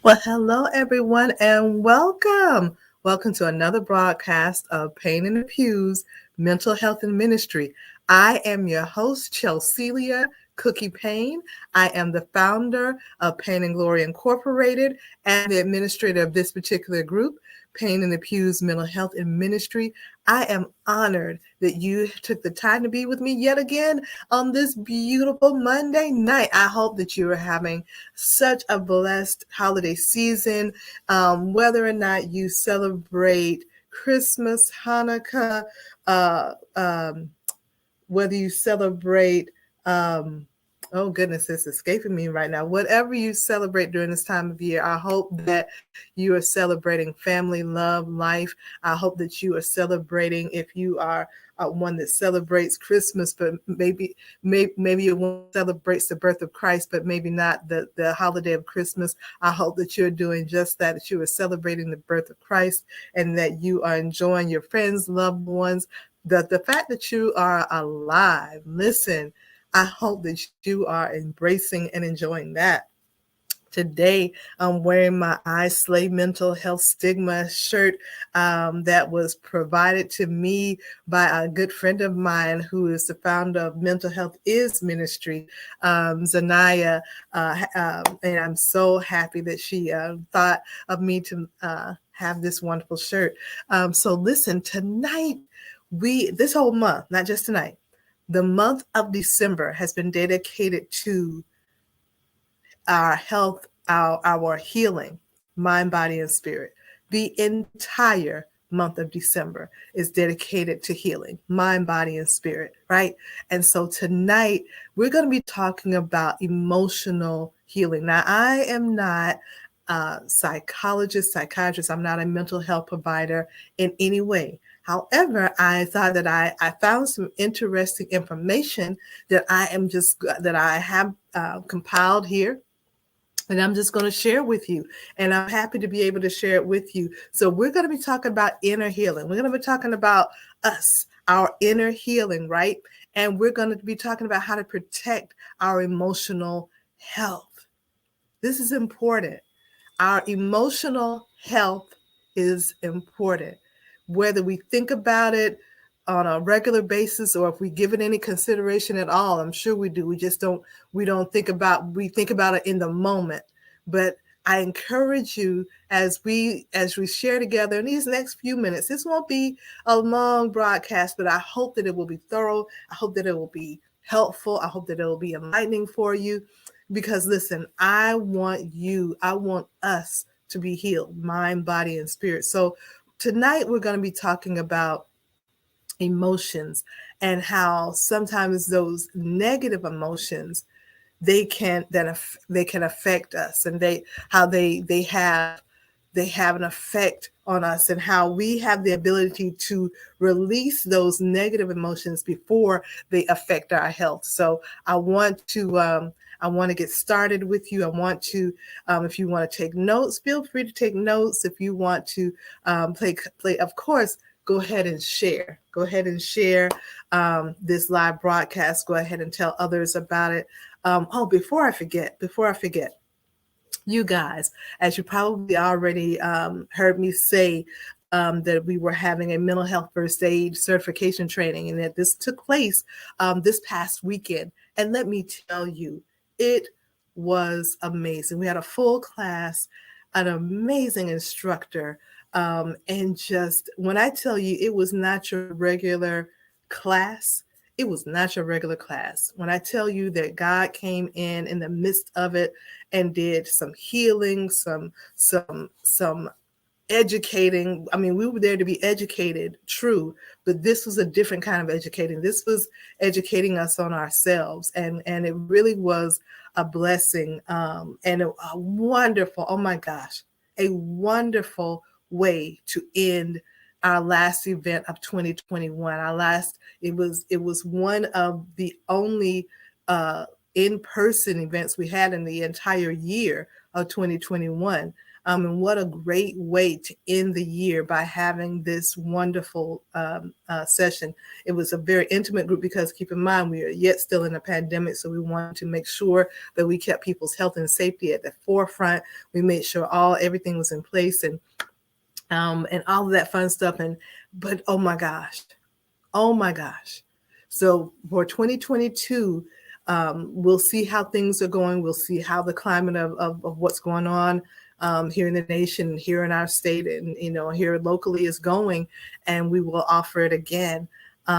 Well, hello, everyone, and welcome. Welcome to another broadcast of Pain in the Pews, Mental Health and Ministry. I am your host, Chelselia Cookie Payne. I am the founder of PAYNE Glory Incorporated and the administrator of this particular group, Pain in the Pews, Mental Health and Ministry. I am honored that you took the time to be with me yet again on this beautiful Monday night. I hope that you are having such a blessed holiday season, whether or not you celebrate Christmas, Hanukkah, uh, um, whether you celebrate, oh goodness, it's escaping me right now. Whatever you celebrate during this time of year, I hope that you are celebrating family, love, life. I hope that you are celebrating, if you are one that celebrates Christmas, but maybe you one celebrates the birth of Christ, but maybe not the holiday of Christmas. I hope that you're doing just that you are celebrating the birth of Christ and that you are enjoying your friends, loved ones, the fact that you are alive. Listen, I hope that you are embracing and enjoying that. Today, I'm wearing my I Slay Mental Health Stigma shirt that was provided to me by a good friend of mine who is the founder of Mental Health Is Ministry, Zanaya. And I'm so happy that she thought of me to have this wonderful shirt. So listen, tonight, this whole month, not just tonight, the month of December has been dedicated to our health, our healing, mind, body, and spirit. The entire month of December is dedicated to healing, mind, body, and spirit, right? And so tonight we're going to be talking about emotional healing. Now, I am not a psychiatrist. I'm not a mental health provider in any way. However, I thought that I found some interesting information that I have compiled here, and I'm just going to share with you. And I'm happy to be able to share it with you. So we're going to be talking about inner healing. We're going to be talking about us, our inner healing, right? And we're going to be talking about how to protect our emotional health. This is important. Our emotional health is important. Whether we think about it on a regular basis or if we give it any consideration at all, I'm sure we do. We think about it in the moment. But I encourage you as we share together in these next few minutes. This won't be a long broadcast, but I hope that it will be thorough. I hope that it will be helpful. I hope that it will be enlightening for you. Because listen, I want us to be healed, mind, body, and spirit. So tonight we're going to be talking about emotions and how sometimes those negative emotions they can affect us, and they have an effect on us, and how we have the ability to release those negative emotions before they affect our health. So I want to get started with you. I want to, if you want to take notes, feel free to take notes. If you want to play, of course, go ahead and share. Go ahead and share this live broadcast. Go ahead and tell others about it. Before I forget, you guys, as you probably already heard me say, that we were having a mental health first aid certification training, and that this took place this past weekend. And let me tell you, it was amazing. We had a full class, an amazing instructor, and just when I tell you, it was not your regular class. It was not your regular class. When I tell you that God came in the midst of it and did some healing, some educating. I mean, we were there to be educated, true, but this was a different kind of educating. This was educating us on ourselves, and it really was a blessing, and a wonderful, oh my gosh, a wonderful way to end our last event of 2021. It was one of the only in-person events we had in the entire year of 2021. And what a great way to end the year by having this wonderful session. It was a very intimate group because keep in mind, we are yet still in a pandemic. So we wanted to make sure that we kept people's health and safety at the forefront. We made sure everything was in place and all of that fun stuff. But oh my gosh. So for 2022, we'll see how things are going. We'll see how the climate of what's going on here in the nation, here in our state, and here locally is going, and we will offer it again. We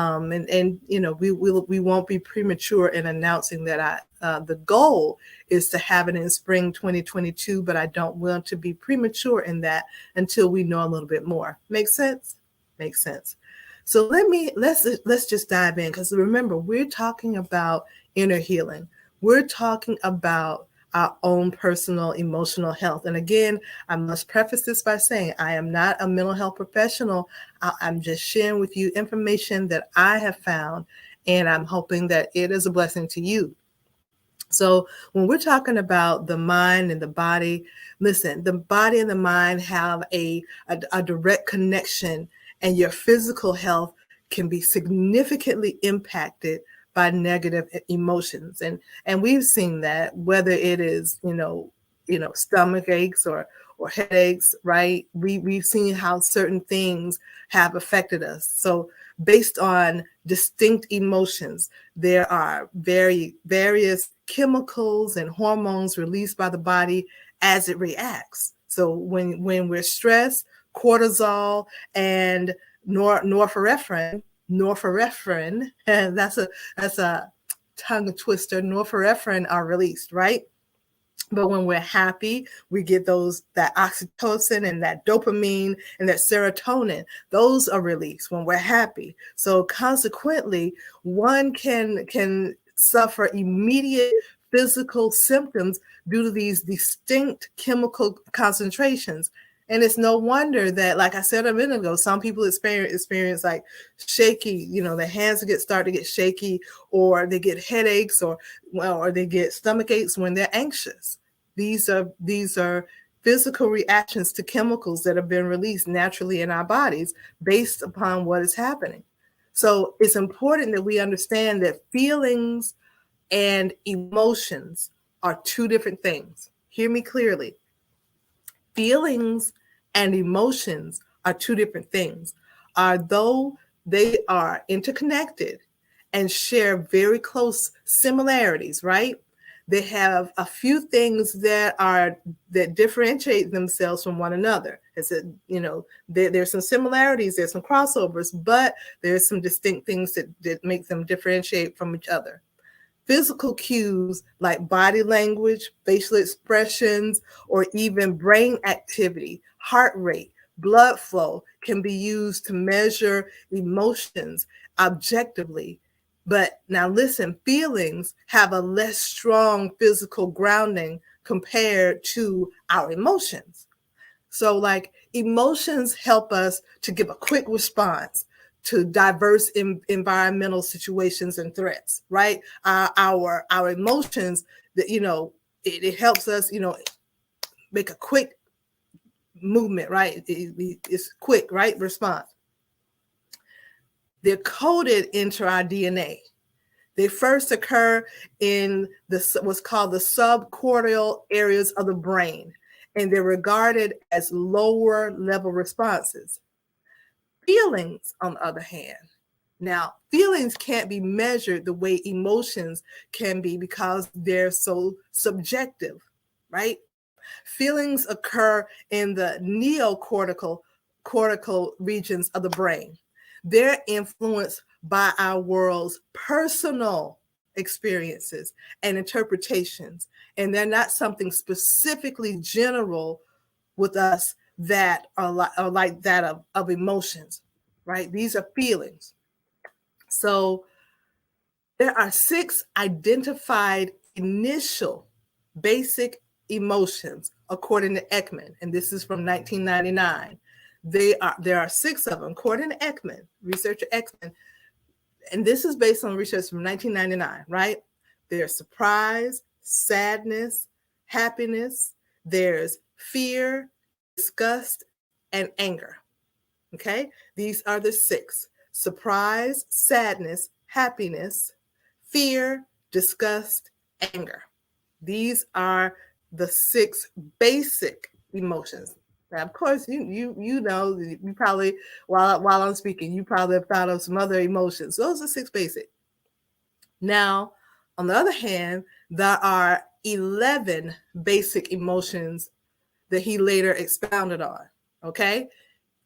won't be premature in announcing that the goal is to have it in spring 2022, but I don't want to be premature in that until we know a little bit more. Make sense? Makes sense. So let's just dive in, because remember, we're talking about inner healing. We're talking about our own personal emotional health. And again, I must preface this by saying I am not a mental health professional. I'm just sharing with you information that I have found, and I'm hoping that it is a blessing to you. So when we're talking about the mind and the body, listen, the body and the mind have a direct connection, and your physical health can be significantly impacted by negative emotions. And we've seen that, whether it is, stomach aches or headaches, right? We've seen how certain things have affected us. So based on distinct emotions, there are various chemicals and hormones released by the body as it reacts. So when we're stressed, cortisol and norepinephrine, and that's a tongue twister, norepinephrine are released, right? But when we're happy, we get that oxytocin and that dopamine and that serotonin. Those are released when we're happy. So consequently, one can suffer immediate physical symptoms due to these distinct chemical concentrations. And it's no wonder that, like I said a minute ago, some people experience like shaky, their hands start to get shaky, or they get headaches, or they get stomach aches when they're anxious. These are physical reactions to chemicals that have been released naturally in our bodies based upon what is happening. So it's important that we understand that feelings and emotions are two different things. Hear me clearly. Feelings and emotions are two different things. Although they are interconnected and share very close similarities, right? They have a few things that differentiate themselves from one another. There's some similarities, there's some crossovers, but there's some distinct things that make them differentiate from each other. Physical cues like body language, facial expressions, or even brain activity, heart rate, blood flow can be used to measure emotions objectively. But now listen, feelings have a less strong physical grounding compared to our emotions. So like emotions help us to give a quick response to diverse environmental situations and threats, right? Our emotions, that it helps us, make a quick movement, right? It's quick, right? Response. They're coded into our DNA. They first occur in what's called the subcortical areas of the brain, and they're regarded as lower level responses. Feelings, on the other hand, now feelings can't be measured the way emotions can be because they're so subjective, right? Feelings occur in the cortical regions of the brain. They're influenced by our world's personal experiences and interpretations, and they're not something specifically general with us that are like that of emotions, right? These are feelings. So there are 6 identified initial basic emotions according to Ekman, and this is from 1999. There are 6 of them according to Ekman, researcher Ekman, and this is based on research from 1999, right? There's surprise, sadness, happiness. There's fear, disgust, and anger. Okay? These are the 6: surprise, sadness, happiness, fear, disgust, anger. These are the 6 basic emotions. Now, of course, you know, you probably, while I'm speaking, you probably have thought of some other emotions. Those are 6 basic. Now, on the other hand, there are 11 basic emotions that he later expounded on. Okay?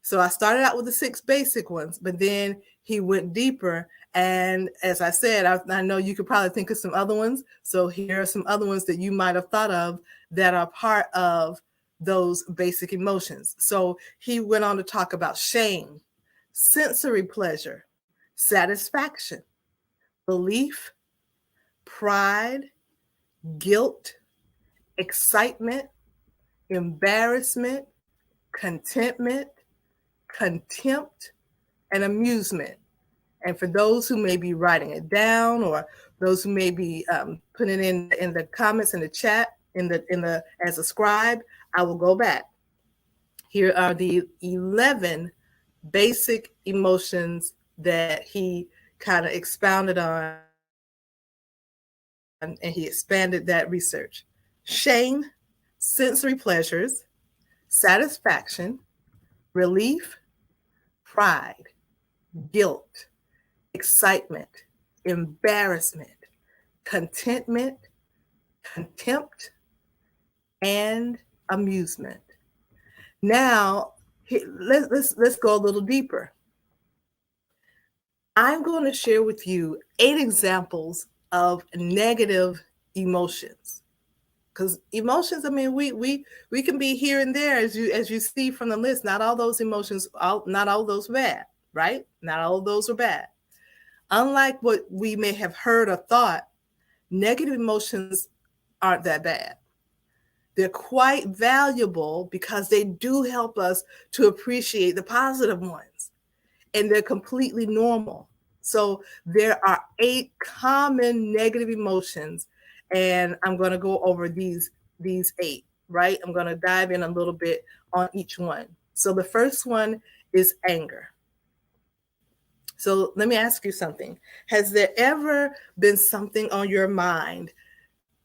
So I started out with the 6 basic ones, but then he went deeper. And as I said, I know you could probably think of some other ones. So here are some other ones that you might have thought of that are part of those basic emotions. So he went on to talk about shame, sensory pleasure, satisfaction, belief, pride, guilt, excitement, embarrassment, contentment, contempt, and amusement. And for those who may be writing it down, or those who may be putting it in the comments in the chat, in the as a scribe, I will go back. Here are the 11 basic emotions that he kind of expounded on, and he expanded that research. Shame, sensory pleasures, satisfaction, relief, pride, guilt, excitement, embarrassment, contentment, contempt, and amusement. Now, let's go a little deeper. I'm going to share with you 8 examples of negative emotions. Because emotions, I mean, we can be here and there, as you see from the list. Not all those emotions, not all those bad, right? Not all of those are bad. Unlike what we may have heard or thought, negative emotions aren't that bad. They're quite valuable because they do help us to appreciate the positive ones, and they're completely normal. So there are 8 common negative emotions, and I'm going to go over these 8, right? I'm going to dive in a little bit on each one. So the first one is anger. So let me ask you something. Has there ever been something on your mind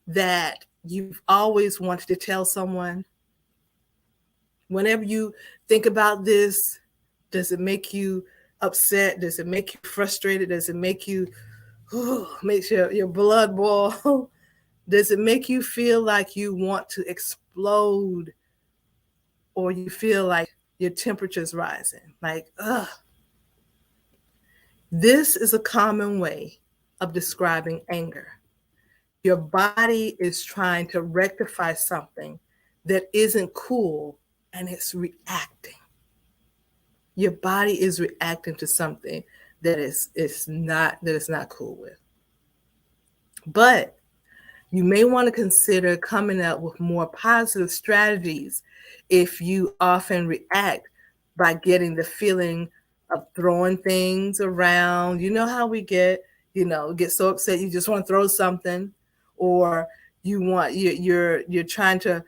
that you've always wanted to tell someone? Whenever you think about this, does it make you upset? Does it make you frustrated? Does it make you, makes your blood boil? Does it make you feel like you want to explode, or you feel like your temperature's rising? Like, ugh. This is a common way of describing anger. Your body is trying to rectify something that isn't cool, and it's reacting. Your body is reacting to something that is not cool with. But you may want to consider coming up with more positive strategies if you often react by getting the feeling of throwing things around. You know how we get so upset you just want to throw something, or you're trying to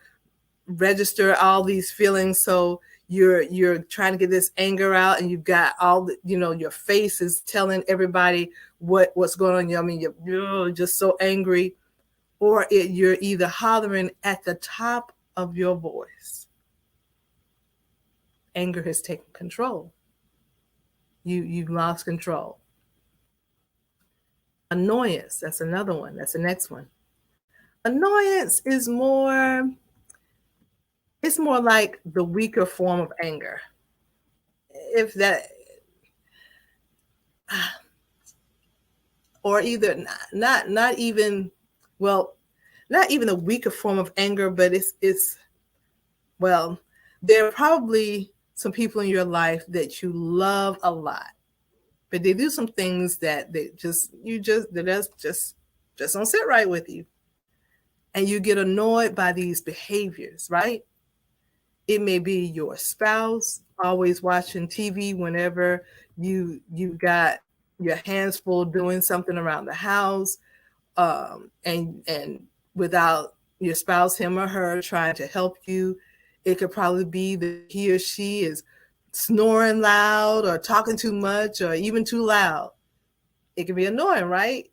register all these feelings, so you're trying to get this anger out, and you've got all the, your face is telling everybody what's going on. I mean, you're just so angry, or you're either hollering at the top of your voice. Anger has taken control. You've lost control. Annoyance, that's another one. That's the next one. Annoyance is more like the weaker form of anger. If that, or either not even a weaker form of anger, but it's there are probably some people in your life that you love a lot, but they do some things that just don't sit right with you, and you get annoyed by these behaviors, right? It may be your spouse always watching TV whenever you got your hands full doing something around the house. and without your spouse, him or her, trying to help you. It could probably be that he or she is snoring loud or talking too much or even too loud. It can be annoying, right?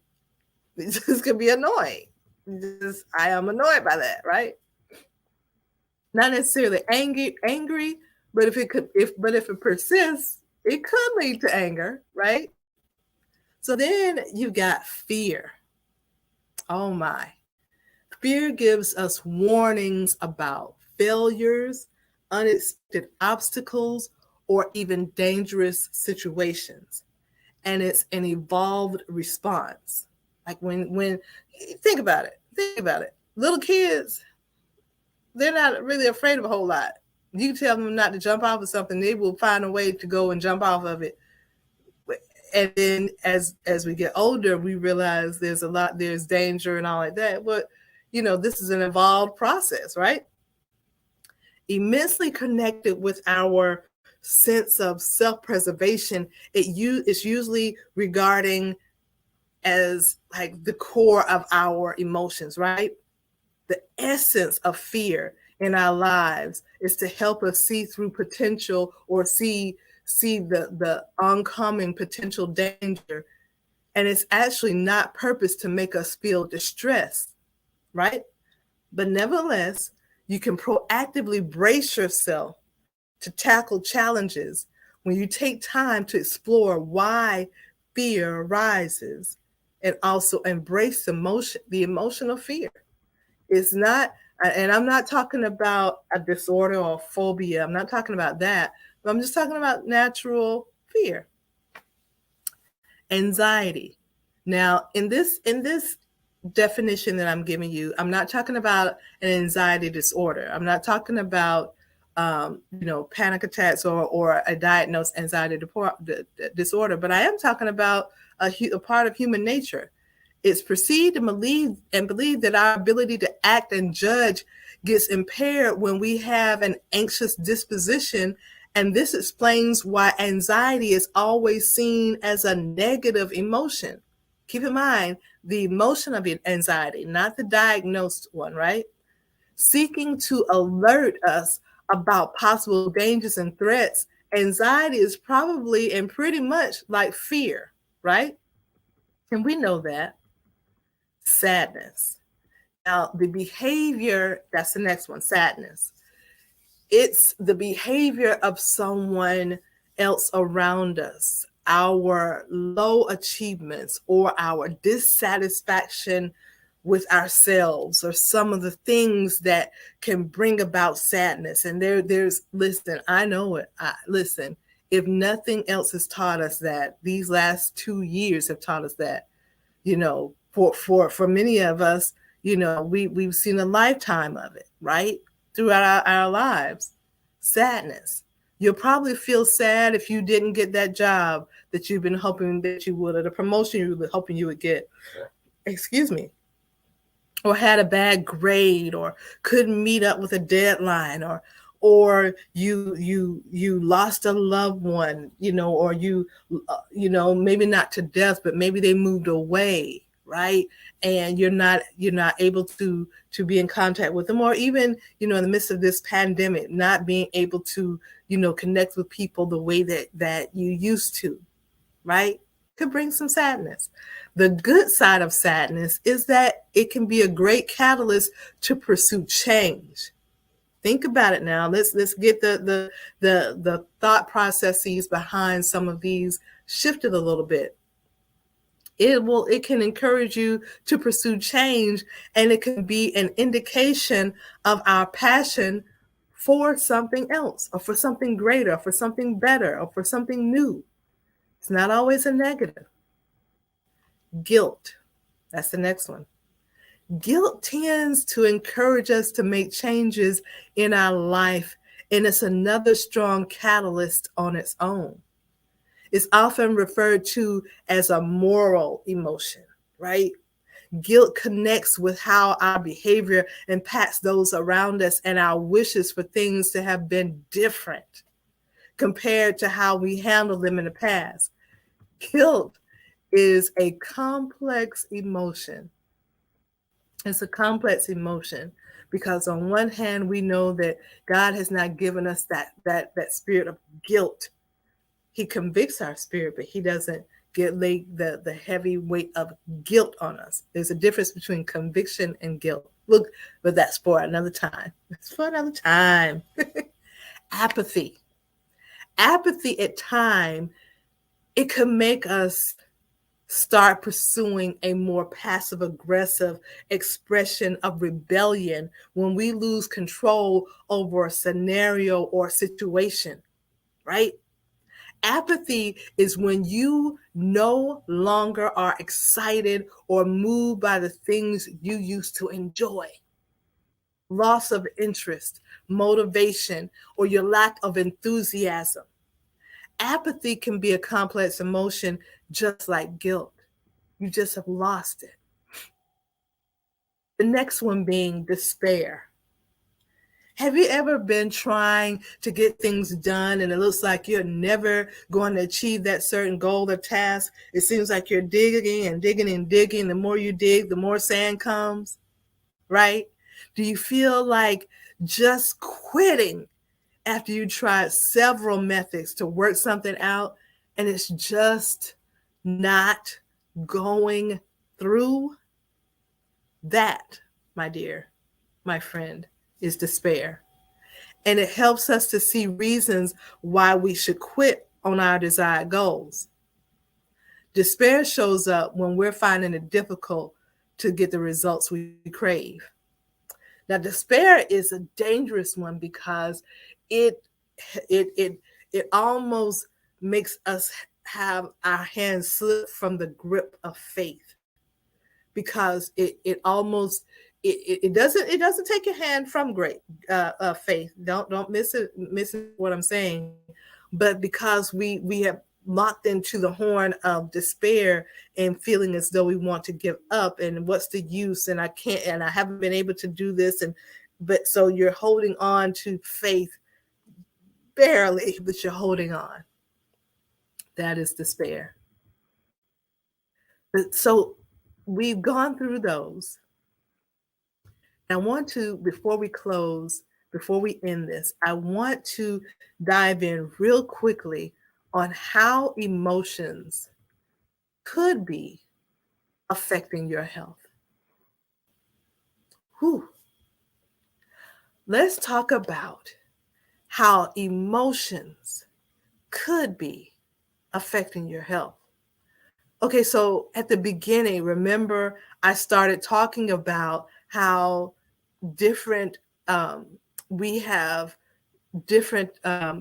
This can be annoying. I am annoyed by that, right? Not necessarily angry, but if it persists, it could lead to anger, right? So then you got fear. Oh my. Fear gives us warnings about failures, unexpected obstacles, or even dangerous situations. And it's an evolved response. Like when think about it. Think about it. Little kids, they're not really afraid of a whole lot. You tell them not to jump off of something, they will find a way to go and jump off of it. And then as we get older, we realize there's danger and all like that. But this is an evolved process, right? Immensely connected with our sense of self-preservation. It's usually regarding as like the core of our emotions, right? The essence of fear in our lives is to help us see through potential or see the oncoming potential danger. And it's actually not purpose to make us feel distressed, right? But nevertheless, you can proactively brace yourself to tackle challenges when you take time to explore why fear arises and also embrace the emotional fear. It's not, and I'm not talking about a disorder or a phobia. I'm not talking about that. But I'm just talking about natural fear. Anxiety. Now, in this definition that I'm giving you, I'm not talking about an anxiety disorder. I'm not talking about panic attacks or a diagnosed anxiety disorder, but I am talking about a part of human nature. It's perceived and believed that our ability to act and judge gets impaired when we have an anxious disposition. And this explains why anxiety is always seen as a negative emotion. Keep in mind the emotion of anxiety, not the diagnosed one, right? Seeking to alert us about possible dangers and threats. Anxiety is probably and pretty much like fear, right? And we know that. Sadness. Now, the behavior, that's the next one, sadness. It's the behavior of someone else around us, our low achievements or our dissatisfaction with ourselves or some of the things that can bring about sadness. And listen, I know it. Listen, if nothing else has taught us that, these last 2 years have taught us that, for many of us, we've seen a lifetime of it, right? Throughout our lives. Sadness. You'll probably feel sad if you didn't get that job that you've been hoping that you would, or the promotion you were hoping you would get. Excuse me. Or had a bad grade, or couldn't meet up with a deadline, or you lost a loved one, or maybe not to death, but maybe they moved away, right? And you're not able to be in contact with them, or even in the midst of this pandemic, not being able to connect with people the way that you used to, right? Could bring some sadness. The good side of sadness is that it can be a great catalyst to pursue change. Think about it now. Let's get the thought processes behind some of these shifted a little bit. It can encourage you to pursue change, and it can be an indication of our passion for something else, or for something greater, for something better, or for something new. It's not always a negative. Guilt. That's the next one. Guilt tends to encourage us to make changes in our life, and it's another strong catalyst on its own. It's often referred to as a moral emotion, right? Guilt connects with how our behavior impacts those around us and our wishes for things to have been different compared to how we handled them in the past. Guilt is a complex emotion It's a complex emotion because on one hand, we know that God has not given us that spirit of guilt. He convicts our spirit, but he doesn't lay the heavy weight of guilt on us. There's a difference between conviction and guilt. Look, but that's for another time. It's for another time. Apathy. Apathy at time, it can make us start pursuing a more passive aggressive expression of rebellion when we lose control over a scenario or situation, right? Apathy is when you no longer are excited or moved by the things you used to enjoy. Loss of interest, motivation, or your lack of enthusiasm. Apathy can be a complex emotion just like guilt. You just have lost it. The next one being despair. Have you ever been trying to get things done and it looks like you're never going to achieve that certain goal or task? It seems like you're digging and digging and digging. The more you dig, the more sand comes, right? Do you feel like just quitting after you tried several methods to work something out and it's just not going through? That, my dear, my friend, is despair. And it helps us to see reasons why we should quit on our desired goals. Despair shows up when we're finding it difficult to get the results we crave. Now, despair is a dangerous one because it it it it almost makes us have our hands slip from the grip of faith because it almost it doesn't take your hand from great faith. Don't miss what I'm saying, but because we have locked into the horn of despair and feeling as though we want to give up and what's the use and I can't and I haven't been able to do this and but so you're holding on to faith barely, but you're holding on. That is despair. So we've gone through those. I want to, before we close, before we end this, I want to dive in real quickly on how emotions could be affecting your health. Whew. Let's talk about how emotions could be affecting your health. Okay, so at the beginning, remember I started talking about how different we have different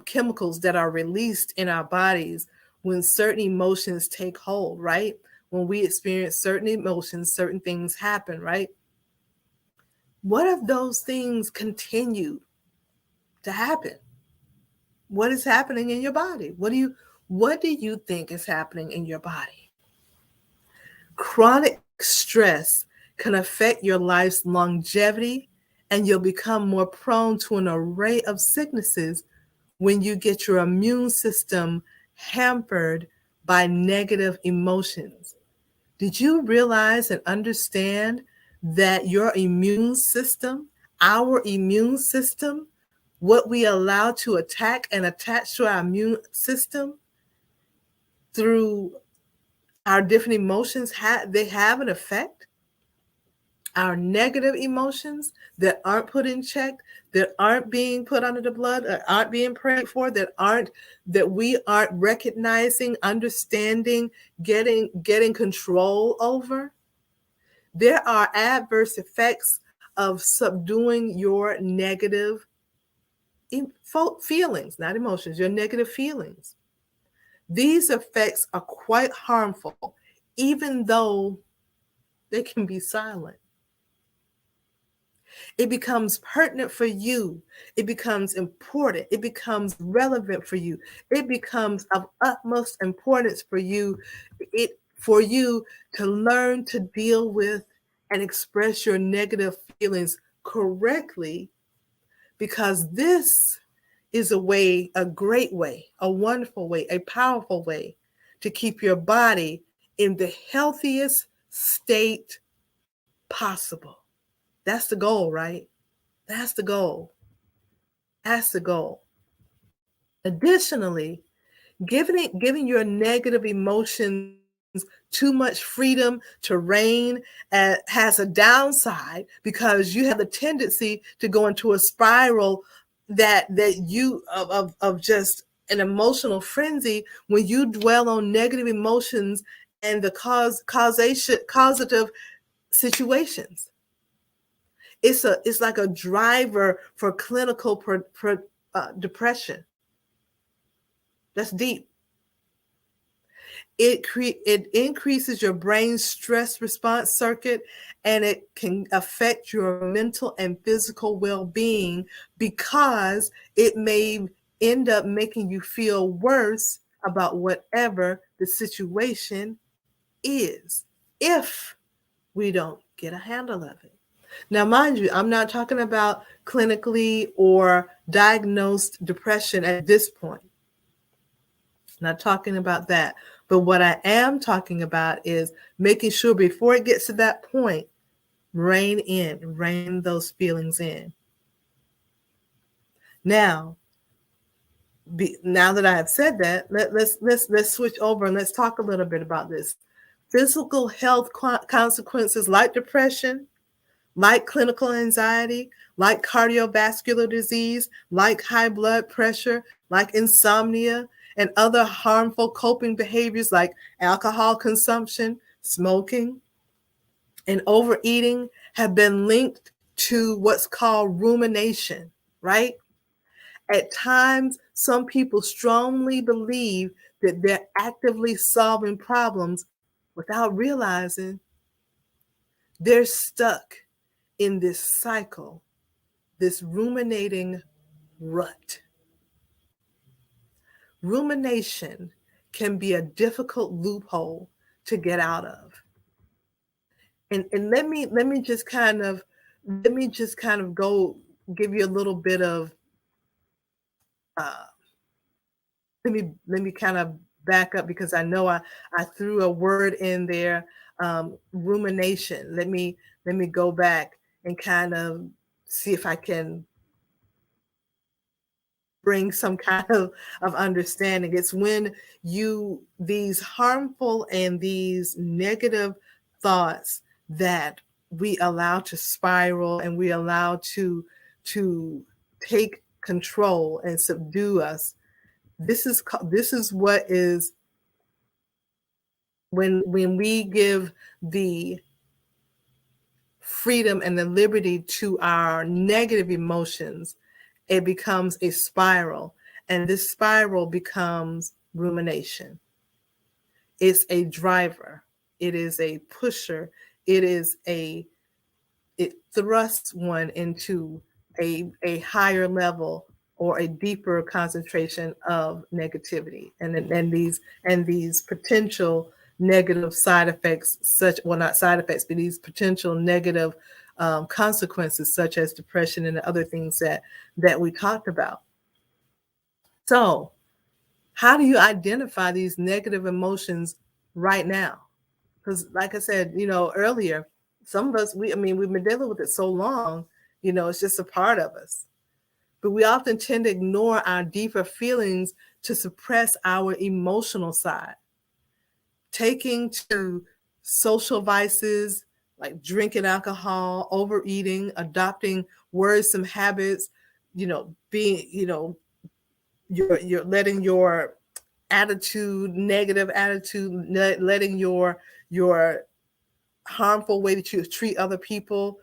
chemicals that are released in our bodies when certain emotions take hold, right? When we experience certain emotions, certain things happen, right? What if those things continue to happen? What is happening in your body? What do you think is happening in your body? Chronic stress can affect your life's longevity, and you'll become more prone to an array of sicknesses when you get your immune system hampered by negative emotions. Did you realize and understand that your immune system, our immune system, what we allow to attack and attach to our immune system through our different emotions, they have an effect? Our negative emotions that aren't put in check, that aren't being put under the blood, that aren't being prayed for, that we aren't recognizing, understanding, getting control over. There are adverse effects of subduing your negative feelings, not emotions, your negative feelings. These effects are quite harmful, even though they can be silent. It becomes pertinent for you. It becomes important. It becomes relevant for you. It becomes of utmost importance for you, for you to learn to deal with and express your negative feelings correctly, because this is a great way, a wonderful way, a powerful way to keep your body in the healthiest state possible. That's the goal, right? That's the goal. That's the goal. Additionally, giving your negative emotions too much freedom to reign has a downside, because you have the tendency to go into a spiral that you of just an emotional frenzy when you dwell on negative emotions and the causative situations. It's like a driver for clinical depression. That's deep. It increases your brain's stress response circuit, and it can affect your mental and physical well-being, because it may end up making you feel worse about whatever the situation is, if we don't get a handle of it. Now, mind you, I'm not talking about clinically or diagnosed depression at this point. Not talking about that. But what I am talking about is making sure before it gets to that point, rein those feelings in. Now that I have said that, let's switch over and let's talk a little bit about this. Physical health consequences like depression, like clinical anxiety, like cardiovascular disease, like high blood pressure, like insomnia, and other harmful coping behaviors like alcohol consumption, smoking, and overeating have been linked to what's called rumination, right? At times, some people strongly believe that they're actively solving problems without realizing they're stuck in this cycle, this ruminating rut. Rumination can be a difficult loophole to get out of. And let me just kind of go give you a little bit of uh, let me kind of back up, because I know I threw a word in there, rumination. Let me go back and kind of see if I can bring some kind of understanding. It's when these harmful and these negative thoughts that we allow to spiral and we allow to take control and subdue us. This is what is when we give the freedom and the liberty to our negative emotions, it becomes a spiral, and this spiral becomes rumination. It's a driver, it is a pusher, it thrusts one into a higher level or a deeper concentration of negativity, and these potential negative side effects, not side effects, but these potential negative consequences, such as depression and the other things that we talked about. So, how do you identify these negative emotions right now? Because, like I said, earlier, some of us, we've been dealing with it so long, it's just a part of us. But we often tend to ignore our deeper feelings to suppress our emotional side. Taking to social vices like drinking alcohol, overeating, adopting worrisome habits, being, you're letting your negative attitude, letting your harmful way that you treat other people.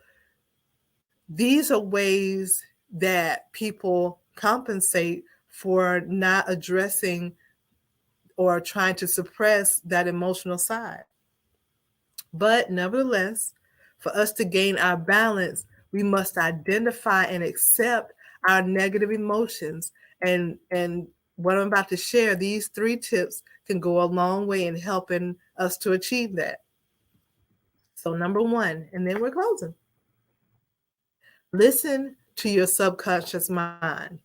These are ways that people compensate for not addressing or trying to suppress that emotional side. But nevertheless, for us to gain our balance, we must identify and accept our negative emotions. And what I'm about to share, these 3 tips can go a long way in helping us to achieve that. So number 1, and then we're closing. Listen to your subconscious mind.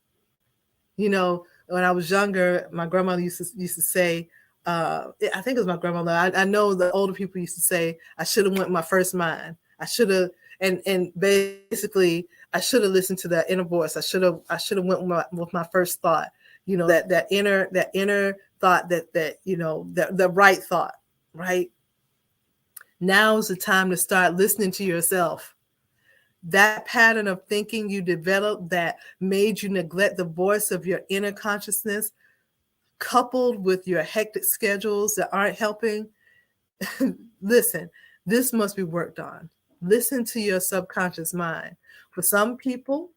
When I was younger, my grandmother used to say, I think it was my grandmother. I know the older people used to say, I should have went my first mind. I should have, And basically I should have listened to that inner voice. I should have went with my first thought, that inner thought, that the right thought, right? Now is the time to start listening to yourself. That pattern of thinking you developed that made you neglect the voice of your inner consciousness, coupled with your hectic schedules that aren't helping. Listen, this must be worked on. Listen to your subconscious mind. For some people,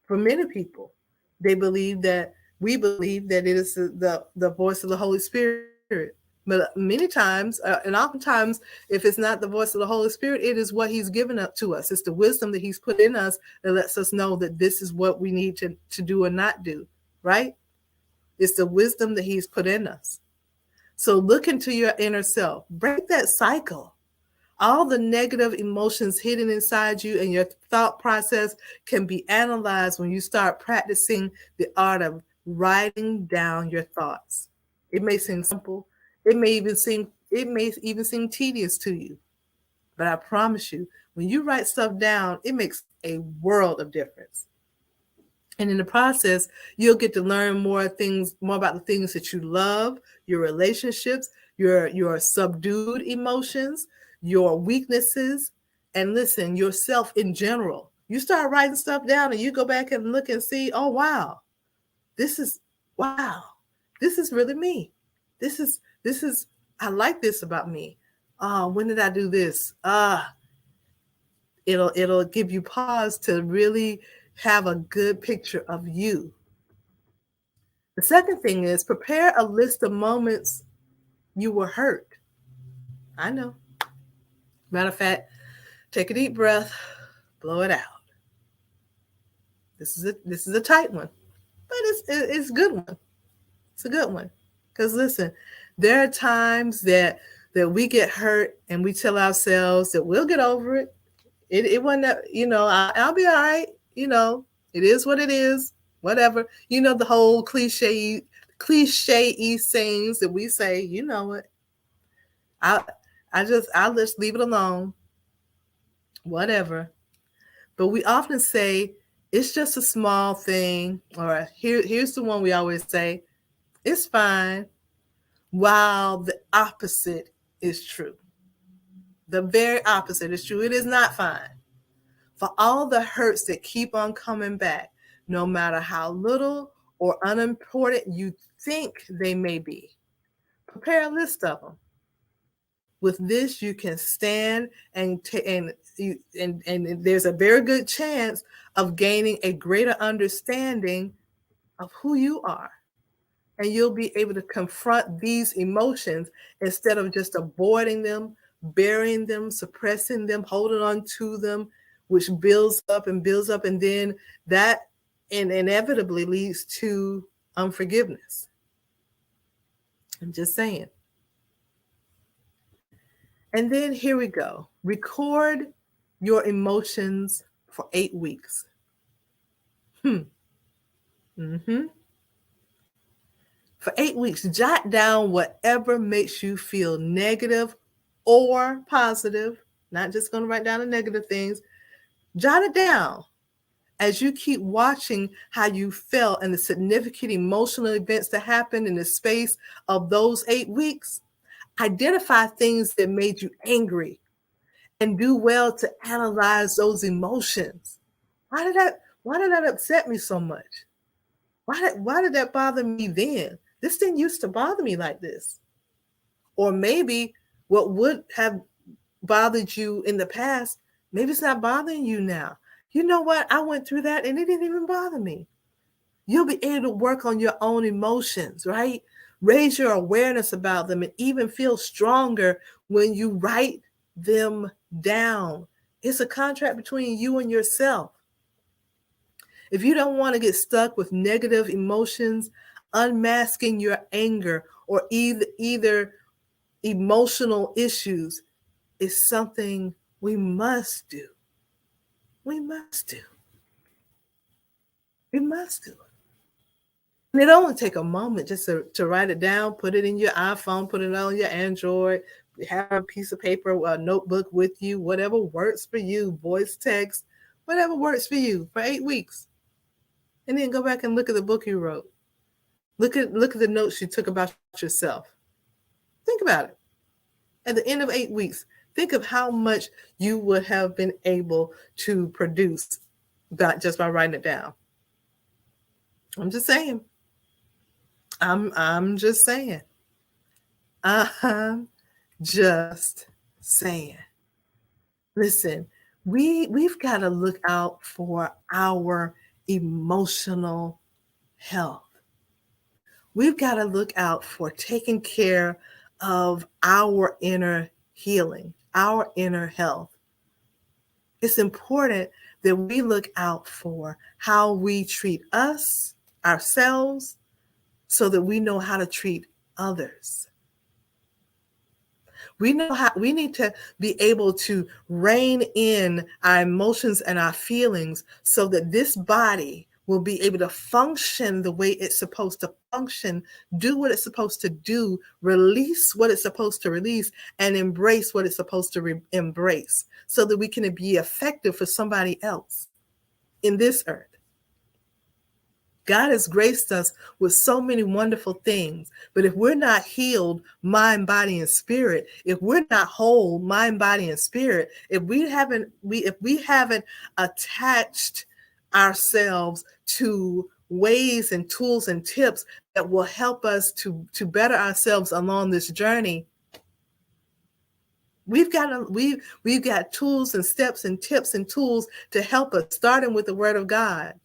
for many people, they believe that we believe that it is the voice of the Holy Spirit. But many times, and oftentimes, if it's not the voice of the Holy Spirit, it is what He's given up to us. It's the wisdom that He's put in us that lets us know that this is what we need to do or not do, right? It's the wisdom that He's put in us. So look into your inner self. Break that cycle. All the negative emotions hidden inside you and your thought process can be analyzed when you start practicing the art of writing down your thoughts. It may seem simple. It may even seem tedious to you. But I promise you, when you write stuff down, it makes a world of difference. And in the process, you'll get to learn more about the things that you love, your relationships, your subdued emotions, your weaknesses, and listen, yourself in general. You start writing stuff down and you go back and look and see, oh this is wow, this is really me. This is I like this about me. When did I do this? It'll give you pause to really have a good picture of you. The second thing is prepare a list of moments you were hurt. I know. Matter of fact, take a deep breath, blow it out. This is a tight one, but it's a good one. It's a good one. Because listen, there are times that we get hurt and we tell ourselves that we'll get over it. It wasn't that, I'll be all right. It is what it is. Whatever. The whole cliche sayings that we say, you know it. I'll just leave it alone. Whatever. But we often say it's just a small thing, or here's the one we always say, it's fine, while the opposite is true. The very opposite is true. It is not fine. For all the hurts that keep on coming back, no matter how little or unimportant you think they may be, prepare a list of them. With this, you can stand and there's a very good chance of gaining a greater understanding of who you are. And you'll be able to confront these emotions instead of just avoiding them, burying them, suppressing them, holding on to them, which builds up, and then that inevitably leads to unforgiveness. I'm just saying. And then here we go. Record your emotions for 8 weeks. For 8 weeks, jot down whatever makes you feel negative or positive. Not just going to write down the negative things. Jot it down as you keep watching how you felt and the significant emotional events that happened in the space of those 8 weeks. Identify things that made you angry and do well to analyze those emotions. Why did that upset me so much? Why did that bother me then? This didn't used to bother me like this. Or maybe what would have bothered you in the past, maybe it's not bothering you now. You know what? I went through that and it didn't even bother me. You'll be able to work on your own emotions, right? Raise your awareness about them and even feel stronger when you write them down. It's a contract between you and yourself. If you don't want to get stuck with negative emotions, unmasking your anger or either emotional issues is something we must do. We must do. We must do it. And it only take a moment just to write it down, put it in your iPhone, put it on your Android, have a piece of paper, a notebook with you, whatever works for you, voice text, whatever works for you for 8 weeks. And then go back and look at the book you wrote. Look at the notes you took about yourself. Think about it. At the end of 8 weeks, think of how much you would have been able to produce just by writing it down. I'm just saying. I'm just saying. I'm just saying. Listen, we've got to look out for our emotional health. We've got to look out for taking care of our inner healing, our inner health. It's important that we look out for how we treat ourselves, so that we know how to treat others. We need to be able to rein in our emotions and our feelings so that this body will be able to function the way it's supposed to function, do what it's supposed to do, release what it's supposed to release, and embrace what it's supposed to embrace, so that we can be effective for somebody else in this earth. God has graced us with so many wonderful things, but if we're not healed, mind, body, and spirit, if we're not whole, mind, body, and spirit, if we haven't attached ourselves to ways and tools and tips that will help us to better ourselves along this journey, we've got tools and steps and tips and tools to help us, starting with the Word of God,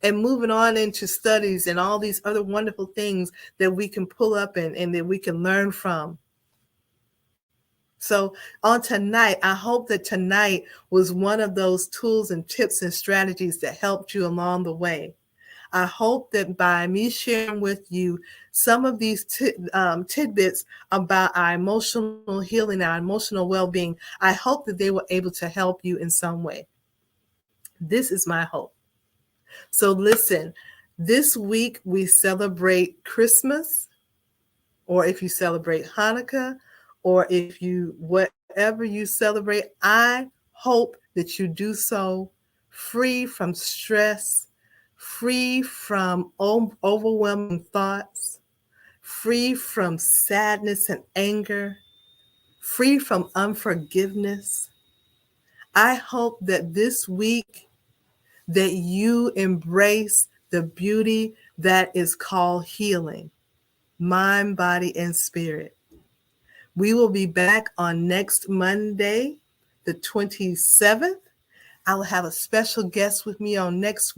and moving on into studies and all these other wonderful things that we can pull up and that we can learn from. So on tonight, I hope that tonight was one of those tools and tips and strategies that helped you along the way. I hope that by me sharing with you some of these tidbits about our emotional healing, our emotional well-being, I hope that they were able to help you in some way. This is my hope. So listen, this week we celebrate Christmas, or if you celebrate Hanukkah, or if you, whatever you celebrate, I hope that you do so free from stress, free from overwhelming thoughts, free from sadness and anger, free from unforgiveness. I hope that this week that you embrace the beauty that is called healing, mind, body, and spirit. We will be back on next Monday, the 27th. I will have a special guest with me on next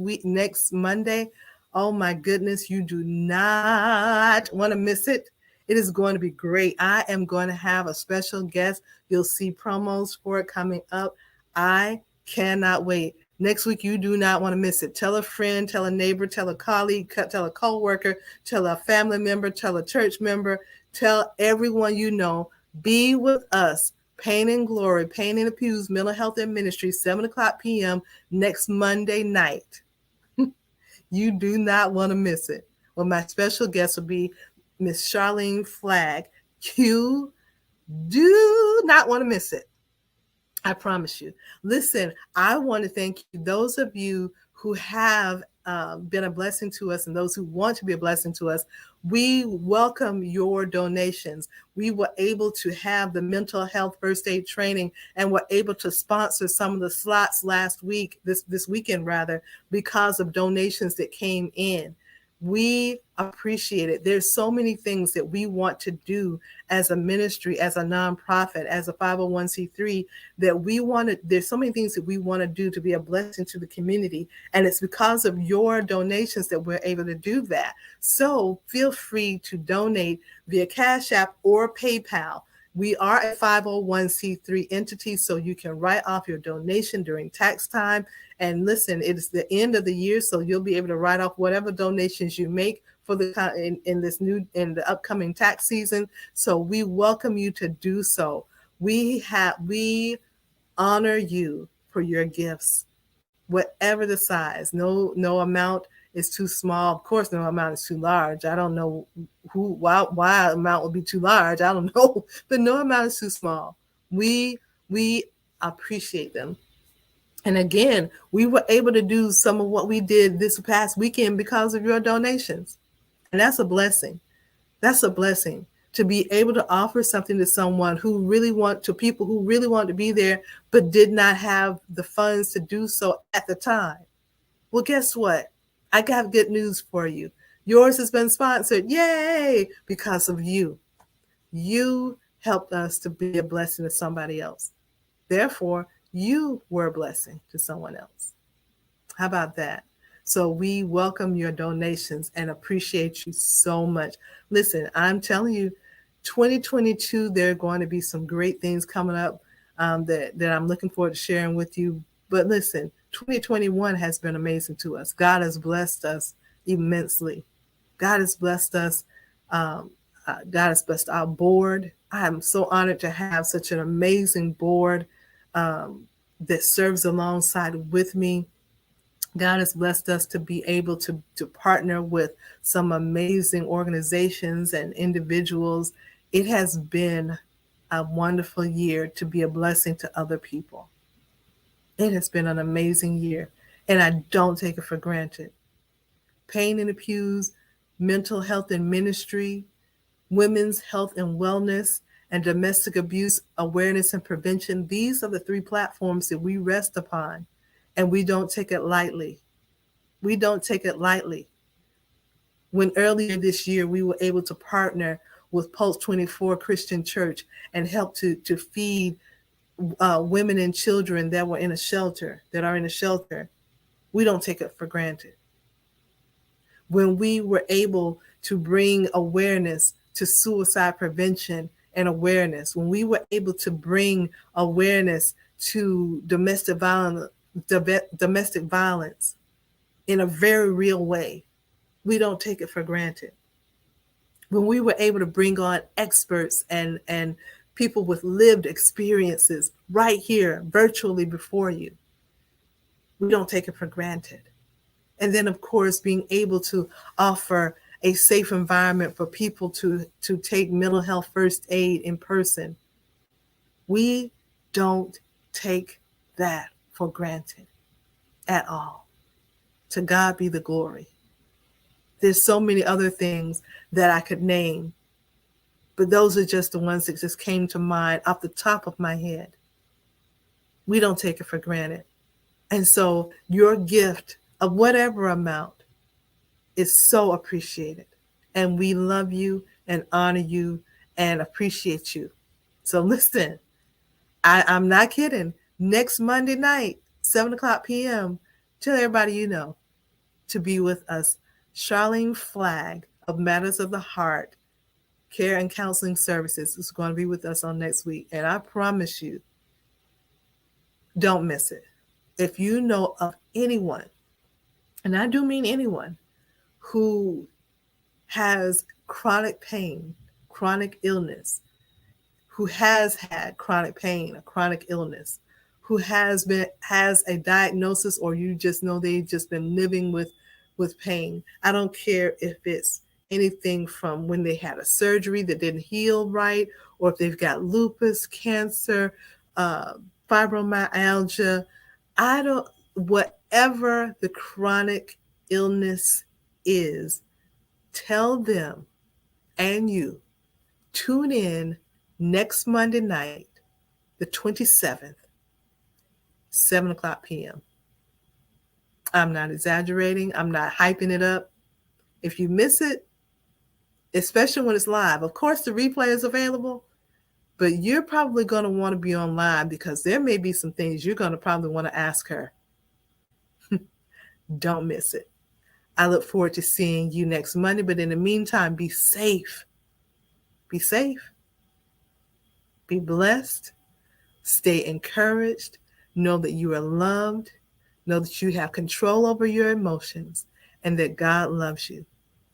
Monday. Oh my goodness, you do not want to miss it. It is going to be great. I am going to have a special guest. You'll see promos for it coming up. I cannot wait. Next week, you do not want to miss it. Tell a friend, tell a neighbor, tell a colleague, tell a coworker, tell a family member, tell a church member, tell everyone you know. Be with us. PAYNE Glory, PAYNE in the Pews, Mental Health and Ministry, 7:00 p.m. next Monday night. You do not want to miss it. Well, my special guest will be Miss Charlene Flagg. You do not want to miss it. I promise you. Listen, I want to thank you, those of you who have been a blessing to us and those who want to be a blessing to us. We welcome your donations. We were able to have the mental health first aid training and were able to sponsor some of the slots this weekend rather, because of donations that came in. We appreciate it. There's so many things that we want to do as a ministry, as a nonprofit, as a 501c3, that we want to, there's so many things that we want to do to be a blessing to the community. And it's because of your donations that we're able to do that. So feel free to donate via Cash App or PayPal. We are a 501c3 entity, so you can write off your donation during tax time. And listen, it is the end of the year, so you'll be able to write off whatever donations you make for the in the upcoming tax season. So we welcome you to do so. We honor you for your gifts, whatever the size. No amount is too small. Of course, no amount is too large. I don't know why amount would be too large, I don't know, but no amount is too small. We appreciate them. And again, we were able to do some of what we did this past weekend because of your donations. And that's a blessing. That's a blessing to be able to offer something to someone to people who really want to be there, but did not have the funds to do so at the time. Well, guess what? I got good news for you. Yours has been sponsored. Yay! Because of you. You helped us to be a blessing to somebody else. Therefore, you were a blessing to someone else. How about that? So we welcome your donations and appreciate you so much. Listen, I'm telling you, 2022, there are going to be some great things coming up that I'm looking forward to sharing with you. But listen, 2021 has been amazing to us. God has blessed us immensely. God has blessed us. God has blessed our board. I am so honored to have such an amazing board that serves alongside with me. God has blessed us to be able to partner with some amazing organizations and individuals. It has been a wonderful year to be a blessing to other people. It has been an amazing year, and I don't take it for granted. PAYNE in the Pews, mental health and ministry, women's health and wellness, and domestic abuse awareness and prevention. These are the 3 platforms that we rest upon, and we don't take it lightly. We don't take it lightly. When earlier this year, we were able to partner with Pulse 24 Christian Church and help to feed women and children that are in a shelter, we don't take it for granted. When we were able to bring awareness to suicide prevention and awareness, when we were able to bring awareness to domestic violence in a very real way, we don't take it for granted. When we were able to bring on experts and people with lived experiences right here virtually before you, we don't take it for granted. And then, of course, being able to offer a safe environment for people to take mental health first aid in person. We don't take that for granted at all. To God be the glory. There's so many other things that I could name, but those are just the ones that just came to mind off the top of my head. We don't take it for granted. And so your gift of whatever amount is so appreciated. And we love you and honor you and appreciate you. So listen, I'm not kidding. Next Monday night, 7:00 p.m., tell everybody you know to be with us. Charlene Flagg of Matters of the Heart Care and Counseling Services is going to be with us on next week. And I promise you, don't miss it. If you know of anyone, and I do mean anyone, who has chronic pain, chronic illness, who has had chronic pain, a chronic illness, who has a diagnosis, or you just know they've just been living with pain. I don't care if it's anything from when they had a surgery that didn't heal right, or if they've got lupus, cancer, fibromyalgia. Whatever the chronic illness is, tell them and you, tune in next Monday night, the 27th, 7:00 p.m. I'm not exaggerating. I'm not hyping it up. If you miss it, especially when it's live, of course the replay is available, but you're probably going to want to be online because there may be some things you're going to probably want to ask her. Don't miss it. I look forward to seeing you next Monday, but in the meantime, be safe. Be safe. Be blessed. Stay encouraged. Know that you are loved. Know that you have control over your emotions and that God loves you.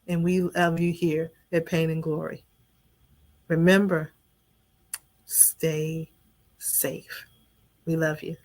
And we love you here at PAYNE Glory. Remember, stay safe. We love you.